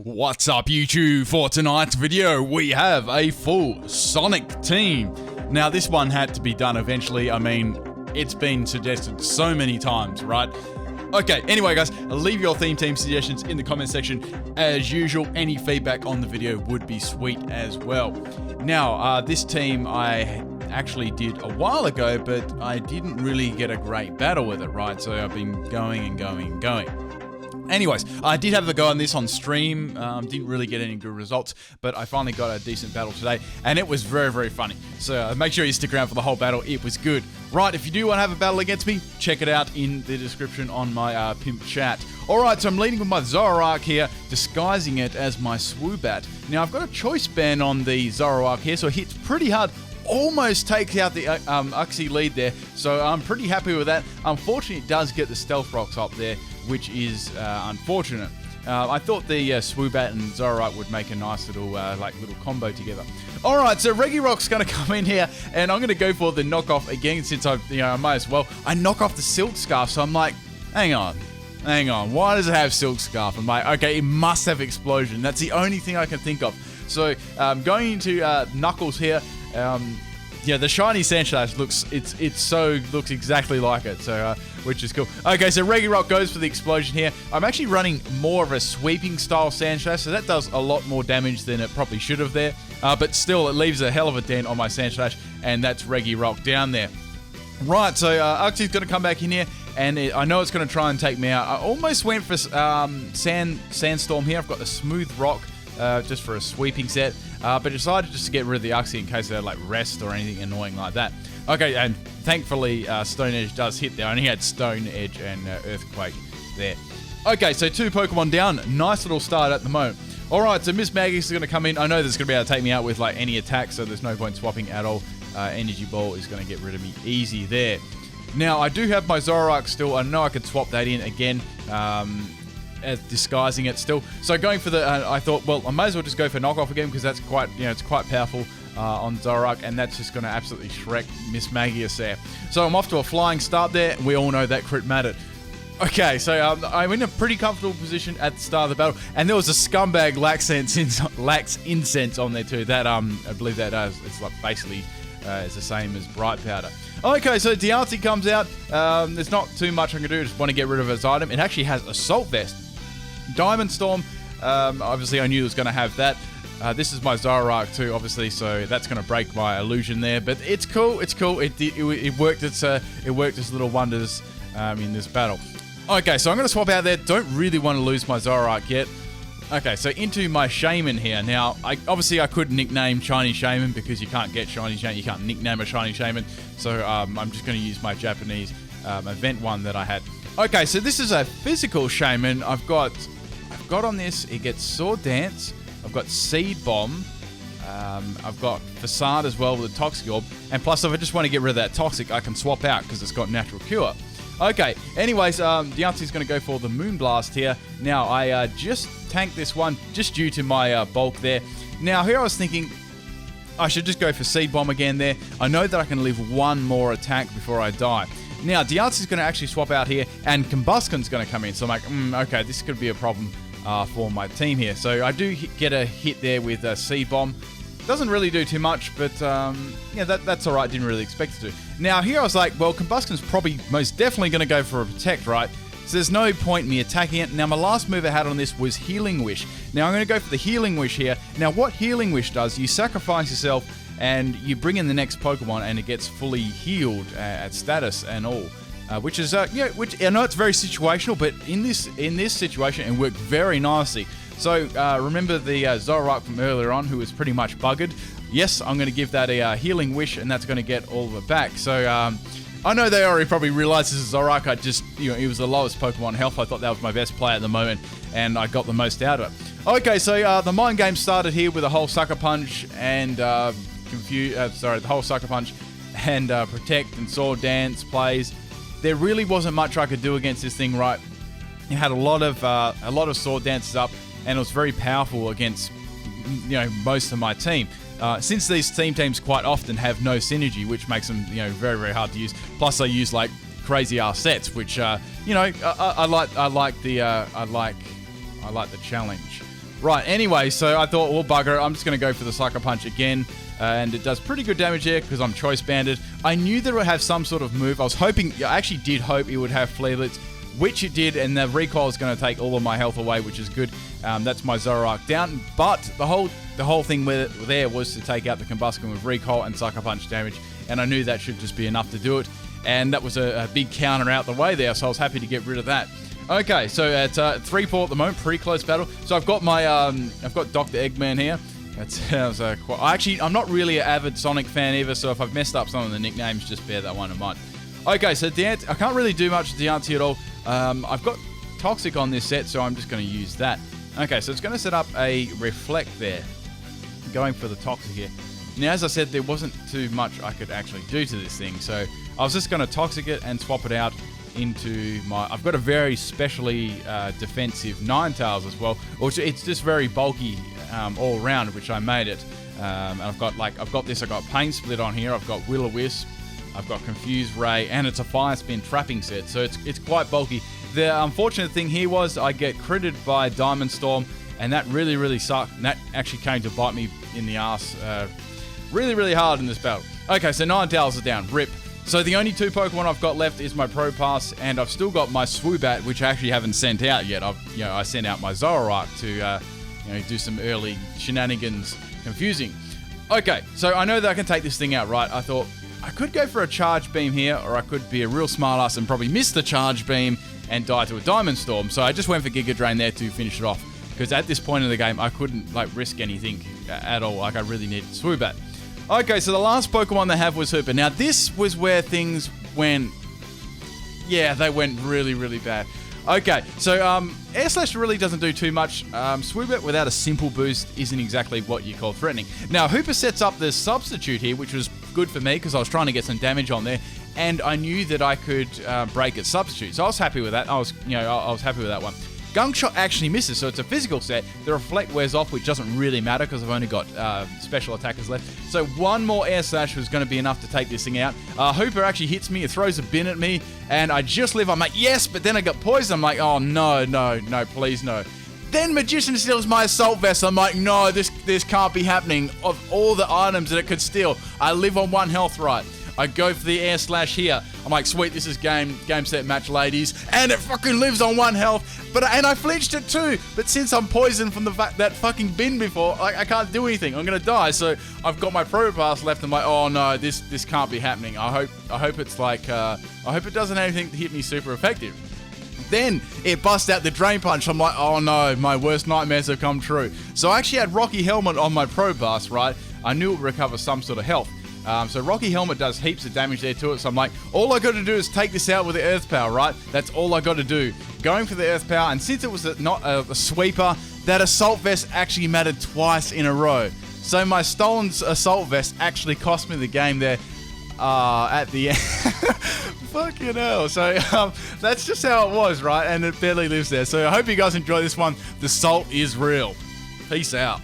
What's up YouTube? For tonight's video we have a full Sonic team. Now this one had to be done eventually. I mean, it's been suggested so many times, right? Okay, anyway guys, leave your theme team suggestions in the comment section. As usual, any feedback on the video would be sweet as well. Now, this team I actually did a while ago, but I didn't really get a great battle with it, right? So I've been going and going and going. Anyways, I did have a go on this on stream, didn't really get any good results, but I finally got a decent battle today, and it was very, very funny. So make sure you stick around for the whole battle, it was good. Right, if you do want to have a battle against me, check it out in the description on my pimp chat. Alright, so I'm leading with my Zoroark here, disguising it as my Swoobat. Now I've got a choice band on the Zoroark here, so it hits pretty hard. Almost takes out the Uxie lead there, so I'm pretty happy with that. Unfortunately, it does get the Stealth Rocks up there, which is unfortunate. I thought the Swoobat and Zoroark would make a nice little little combo together. All right, so Regirock's going to come in here, and I'm going to go for the knockoff again since I might as well. I knock off the Silk Scarf, so I'm like, hang on. Why does it have Silk Scarf? I'm like, okay, it must have Explosion. That's the only thing I can think of. So going into Knuckles here. Yeah, the shiny Sandslash looks looks exactly like it, so which is cool. Okay, so Regirock goes for the explosion here. I'm actually running more of a sweeping style Sandslash, so that does a lot more damage than it probably should have there. But still, it leaves a hell of a dent on my Sandslash, and that's Regirock down there. Right, so Uxie's going to come back in here, and I know it's going to try and take me out. I almost went for Sandstorm here. I've got the Smooth Rock just for a sweeping set. But decided just to get rid of the Uxie in case they had like rest or anything annoying like that. Okay, and thankfully Stone Edge does hit there. I only had Stone Edge and Earthquake there. Okay, so 2 Pokemon down. Nice little start at the moment. Alright, so Miss Magic is going to come in. I know that's going to be able to take me out with like any attack, so there's no point swapping at all. Energy Ball is going to get rid of me easy there. Now, I do have my Zoroark still. I know I could swap that in again. As disguising it still. So going for the, I thought, well, I might as well just go for knockoff again because that's quite, it's quite powerful on Zoroark, and that's just going to absolutely Shrek Miss Magius there. So I'm off to a flying start there. We all know that crit mattered. Okay, so I'm in a pretty comfortable position at the start of the battle, and there was a scumbag Lax Incense on there too. That I believe that it's like basically it's the same as Bright Powder. Okay, so Diancie comes out. There's not too much I can do. I just want to get rid of his item. It actually has Assault Vest. Diamond Storm, obviously I knew it was going to have that. This is my Zoroark too, obviously, so that's going to break my illusion there. But it's cool, it's cool. It worked its little wonders in this battle. Okay, so I'm going to swap out there. Don't really want to lose my Zoroark yet. Okay, so into my Shaman here. Now, obviously I could nickname Shiny Shaman because you can't get Shiny Shaman. You can't nickname a Shiny Shaman. So I'm just going to use my Japanese event one that I had. Okay, so this is a physical Shaman. I've got on this, it gets Sword Dance. I've got Seed Bomb. I've got Facade as well with a Toxic Orb. And plus, if I just want to get rid of that Toxic, I can swap out because it's got Natural Cure. Okay, anyways, Diancie's going to go for the Moonblast here. Now, I just tanked this one just due to my bulk there. Now, here I was thinking I should just go for Seed Bomb again there. I know that I can leave one more attack before I die. Now, Diancie's going to actually swap out here, and Combustion's going to come in. So I'm like, okay, this could be a problem for my team here. So I do get a hit there with Seed Bomb. Doesn't really do too much, but yeah, that's all right. Didn't really expect it to. Now, here I was like, well, Combustion's probably most definitely going to go for a Protect, right? So there's no point in me attacking it. Now, my last move I had on this was Healing Wish. Now, I'm going to go for the Healing Wish here. Now, what Healing Wish does, you sacrifice yourself, and you bring in the next Pokemon, and it gets fully healed at status and all, which is which I know it's very situational, but in this situation, it worked very nicely. So remember the Zoroark from earlier on, who was pretty much buggered. Yes, I'm going to give that a Healing Wish, and that's going to get all of it back. So I know they already probably realized this is Zoroark. I just, it was the lowest Pokemon health. I thought that was my best play at the moment, and I got the most out of it. Okay, so the mind game started here with a whole Sucker Punch and the whole Sucker Punch and Protect and Sword Dance plays. There really wasn't much I could do against this thing, right? It had a lot of Sword Dances up, and it was very powerful against most of my team. Since these teams quite often have no synergy, which makes them very, very hard to use. Plus, I use like crazy ass sets, which I like the challenge. Right, anyway, so I thought, well, bugger it. I'm just going to go for the Sucker Punch again. And it does pretty good damage there because I'm choice banded. I knew that it would have some sort of move. I actually did hope it would have Fleelets, which it did, and the recoil is going to take all of my health away, which is good. That's my Zoroark down. But the whole thing with it there was to take out the Combustion with recoil and Sucker Punch damage, and I knew that should just be enough to do it. And that was a big counter out the way there, so I was happy to get rid of that. Okay, so at 3-4 at the moment, pretty close battle. So I've got my I've got Dr. Eggman here. That sounds I'm not really an avid Sonic fan either, so if I've messed up some of the nicknames, just bear that one in mind. Okay, so I can't really do much to Diancie at all. I've got Toxic on this set, so I'm just going to use that. Okay, so it's going to set up a Reflect there. Going for the Toxic here. Now, as I said, there wasn't too much I could actually do to this thing, so I was just going to Toxic it and swap it out into my... I've got a very specially defensive Ninetales as well, which it's just very bulky all around, which I made it. And I've got Pain Split on here, I've got Will-O-Wisp, I've got Confused Ray, and it's a Fire Spin trapping set, so it's quite bulky. The unfortunate thing here was I get critted by Diamond Storm, and that really, really sucked, and that actually came to bite me in the ass really, really hard in this battle. Okay, so Ninetales are down, rip. So the only 2 Pokemon I've got left is my Propass, and I've still got my Swoobat, which I actually haven't sent out yet. I sent out my Zoroark to do some early shenanigans, confusing. Okay, so I know that I can take this thing out, right? I thought I could go for a Charge Beam here, or I could be a real smartass and probably miss the Charge Beam and die to a Diamond Storm. So I just went for Giga Drain there to finish it off, because at this point in the game, I couldn't risk anything at all. I really needed Swoobat. Okay, so the last Pokemon they have was Hooper. Now, this was where things went... Yeah, they went really, really bad. Okay, so Air Slash really doesn't do too much. Swoobat without a simple boost isn't exactly what you call threatening. Now, Hooper sets up the Substitute here, which was good for me because I was trying to get some damage on there, and I knew that I could break its Substitute. So I was happy with that. I was happy with that one. Gunk Shot actually misses, so it's a physical set. The Reflect wears off, which doesn't really matter because I've only got special attackers left. So one more Air Slash was going to be enough to take this thing out. Hooper actually hits me, it throws a bin at me, and I just live. I'm like, yes, but then I got poisoned. I'm like, oh, no, please, no. Then Magician steals my Assault Vest. I'm like, no, this can't be happening. Of all the items that it could steal, I live on 1 health, right? I go for the Air Slash here. I'm like, sweet, this is game set match, ladies. And it fucking lives on 1 health. And I flinched it too. But since I'm poisoned from that fucking bin before, I can't do anything. I'm gonna die. So I've got my Propass left. I'm like, oh no, this can't be happening. I hope it's like, I hope it doesn't have anything to hit me super effective. Then it busts out the Drain Punch. I'm like, oh no, my worst nightmares have come true. So I actually had Rocky Helmet on my Propass, right? I knew it would recover some sort of health. So Rocky Helmet does heaps of damage there to it, so I'm like, all I got to do is take this out with the Earth Power, right? That's all I got to do. Going for the Earth Power, and since it was not a sweeper, that Assault Vest actually mattered twice in a row. So my stolen Assault Vest actually cost me the game there at the end. Fucking hell. So that's just how it was, right? And it barely lives there. So I hope you guys enjoy this one. The salt is real. Peace out.